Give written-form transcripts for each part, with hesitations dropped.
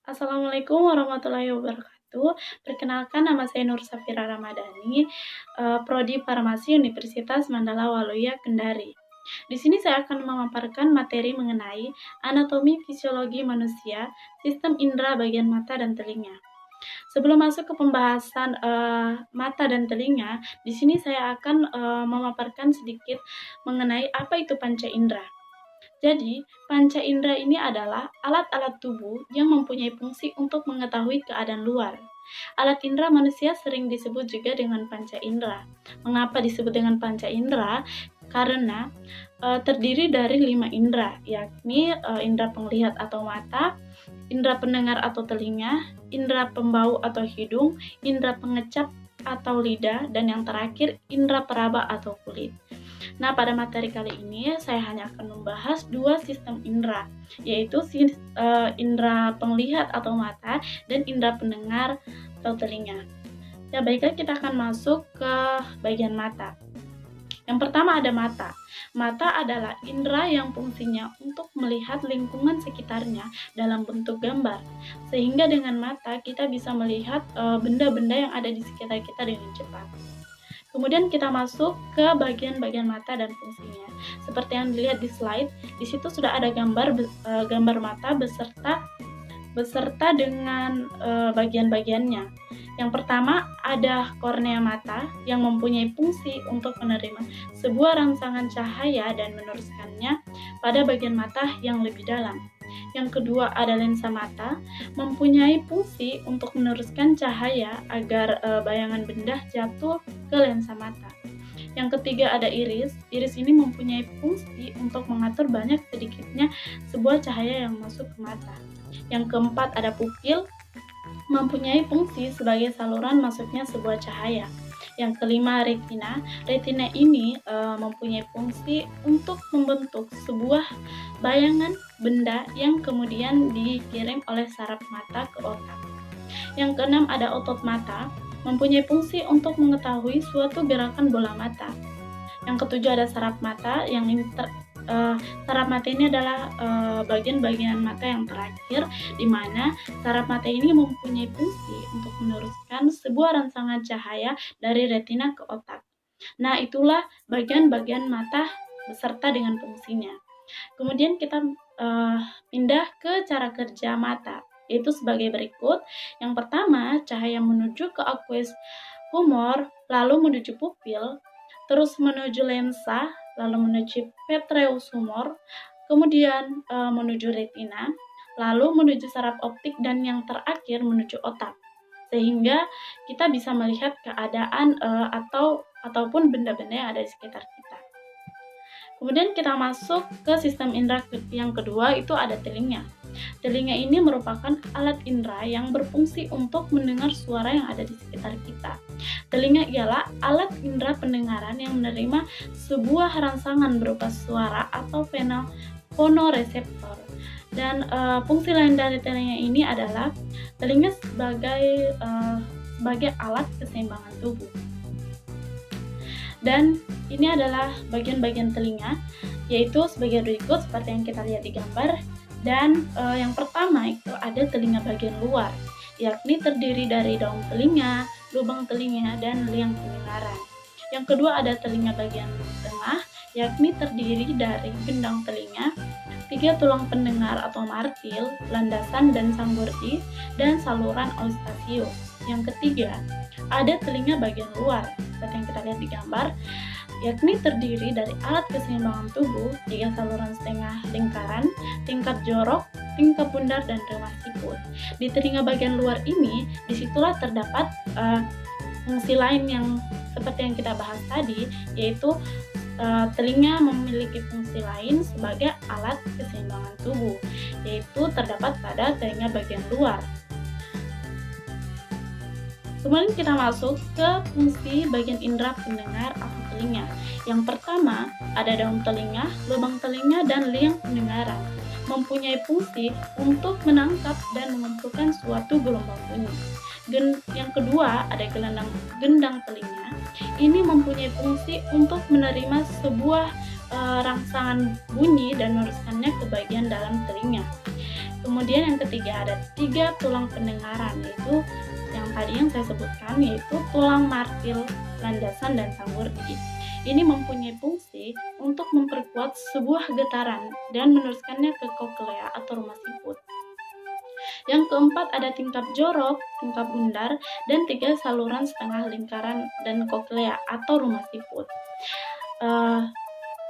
Assalamualaikum warahmatullahi wabarakatuh. Perkenalkan, nama saya Nur Safira Ramadhani, Prodi Farmasi Universitas Mandala Waluya, Kendari. Di sini saya akan memaparkan materi mengenai anatomi fisiologi manusia, sistem indera bagian mata dan telinga. Sebelum masuk ke pembahasan mata dan telinga, di sini saya akan memaparkan sedikit mengenai apa itu panca indera. Jadi, panca indera ini adalah alat-alat tubuh yang mempunyai fungsi untuk mengetahui keadaan luar. Alat indera manusia sering disebut juga dengan panca indera. Mengapa disebut dengan panca indera? Karena terdiri dari 5 indera, yakni indera penglihat atau mata, indera pendengar atau telinga, indera pembau atau hidung, indera pengecap atau lidah, dan yang terakhir indera peraba atau kulit. Nah, pada materi kali ini saya hanya akan membahas dua sistem indera, yaitu indera penglihat atau mata dan indera pendengar atau telinga. Ya, baiklah, kita akan masuk ke bagian mata. Yang pertama ada mata. Mata adalah indera yang fungsinya untuk melihat lingkungan sekitarnya dalam bentuk gambar. Sehingga dengan mata kita bisa melihat benda-benda yang ada di sekitar kita dengan cepat. Kemudian kita masuk ke bagian-bagian mata dan fungsinya. Seperti yang dilihat di slide, di situ sudah ada gambar mata beserta dengan bagian-bagiannya. Yang pertama ada kornea mata yang mempunyai fungsi untuk menerima sebuah rangsangan cahaya dan meneruskannya pada bagian mata yang lebih dalam. Yang kedua ada lensa mata, mempunyai fungsi untuk meneruskan cahaya agar bayangan benda jatuh ke lensa mata. Yang ketiga ada iris. Iris ini mempunyai fungsi untuk mengatur banyak sedikitnya sebuah cahaya yang masuk ke mata. Yang keempat ada pupil, mempunyai fungsi sebagai saluran masuknya sebuah cahaya. Yang kelima retina. Retina ini mempunyai fungsi untuk membentuk sebuah bayangan benda yang kemudian dikirim oleh saraf mata ke otak. Yang keenam ada otot mata, mempunyai fungsi untuk mengetahui suatu gerakan bola mata. Yang ketujuh ada saraf mata, yang ini saraf mata ini adalah bagian-bagian mata yang terakhir, di mana saraf mata ini mempunyai fungsi untuk meneruskan sebuah rangsangan cahaya dari retina ke otak. Nah, itulah bagian-bagian mata beserta dengan fungsinya. Kemudian kita pindah ke cara kerja mata, yaitu sebagai berikut. Yang pertama, cahaya menuju ke aqueous humor, lalu menuju pupil, terus menuju lensa, lalu menuju vitreous humor, kemudian menuju retina, lalu menuju saraf optik, dan yang terakhir menuju otak. Sehingga kita bisa melihat keadaan ataupun benda-benda yang ada di sekitar kita. Kemudian kita masuk ke sistem indera yang kedua, itu ada telinga. Telinga ini merupakan alat indera yang berfungsi untuk mendengar suara yang ada di sekitar kita. Telinga ialah alat indera pendengaran yang menerima sebuah rangsangan berupa suara atau fonoreseptor. Dan fungsi lain dari telinga ini adalah telinga sebagai alat keseimbangan tubuh. Dan ini adalah bagian-bagian telinga, yaitu sebagai berikut seperti yang kita lihat di gambar. Dan yang pertama itu ada telinga bagian luar, yakni terdiri dari daun telinga, lubang telinga, dan liang pendengaran. Yang kedua ada telinga bagian tengah, yakni terdiri dari gendang telinga, 3 tulang pendengar atau martil, landasan dan sanggurdi, dan saluran eustachius. Yang ketiga ada telinga bagian luar, seperti yang kita lihat di gambar, yakni terdiri dari alat keseimbangan tubuh, 3 saluran setengah lingkaran, tingkat jorok, tingkat bundar, dan remah siput. Di telinga bagian luar ini, disitulah terdapat fungsi lain yang seperti yang kita bahas tadi, yaitu telinga memiliki fungsi lain sebagai alat keseimbangan tubuh, yaitu terdapat pada telinga bagian luar. Kemudian kita masuk ke fungsi bagian indera pendengar atau telinga. Yang pertama ada daun telinga, lubang telinga, dan liang pendengaran. Mempunyai fungsi untuk menangkap dan mengumpulkan suatu gelombang bunyi. Yang kedua ada gendang telinga. Ini mempunyai fungsi untuk menerima sebuah rangsangan bunyi dan meneruskannya ke bagian dalam telinga. Kemudian yang ketiga ada 3 tulang pendengaran, yaitu yang saya sebutkan, yaitu tulang martil, landasan, dan sanggur gigi. Ini mempunyai fungsi untuk memperkuat sebuah getaran dan meneruskannya ke koklea atau rumah siput. Yang keempat ada tingkap jorok, tingkap bundar, dan 3 saluran setengah lingkaran dan koklea atau rumah siput.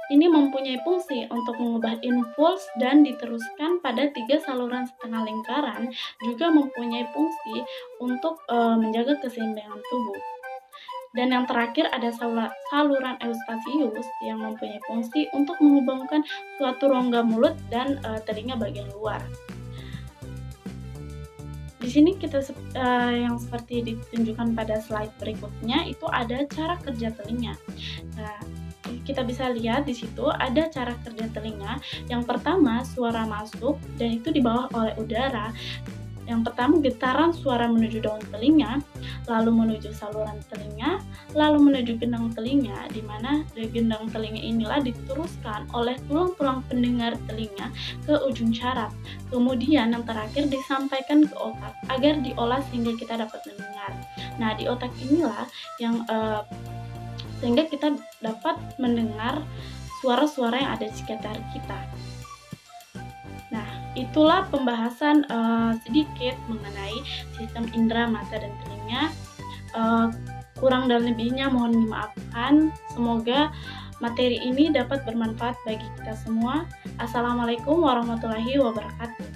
Ini mempunyai fungsi untuk mengubah impuls dan diteruskan pada 3 saluran setengah lingkaran, juga mempunyai fungsi untuk menjaga keseimbangan tubuh. Dan yang terakhir ada saluran Eustachius yang mempunyai fungsi untuk menghubungkan suatu rongga mulut dan telinga bagian luar. Di sini kita yang seperti ditunjukkan pada slide berikutnya itu ada cara kerja telinga. Nah, kita bisa lihat di situ ada cara kerja telinga. Yang pertama, suara masuk dan itu dibawa oleh udara. Yang pertama, getaran suara menuju daun telinga, lalu menuju saluran telinga, lalu menuju gendang telinga, di mana dari gendang telinga inilah diteruskan oleh tulang-tulang pendengar telinga ke ujung syaraf. Kemudian yang terakhir disampaikan ke otak agar diolah sehingga kita dapat mendengar. Nah, di otak inilah yang sehingga kita dapat mendengar suara-suara yang ada di sekitar kita. Nah, itulah pembahasan sedikit mengenai sistem indera mata dan telinga. Kurang dan lebihnya mohon dimaafkan. Semoga materi ini dapat bermanfaat bagi kita semua. Assalamualaikum warahmatullahi wabarakatuh.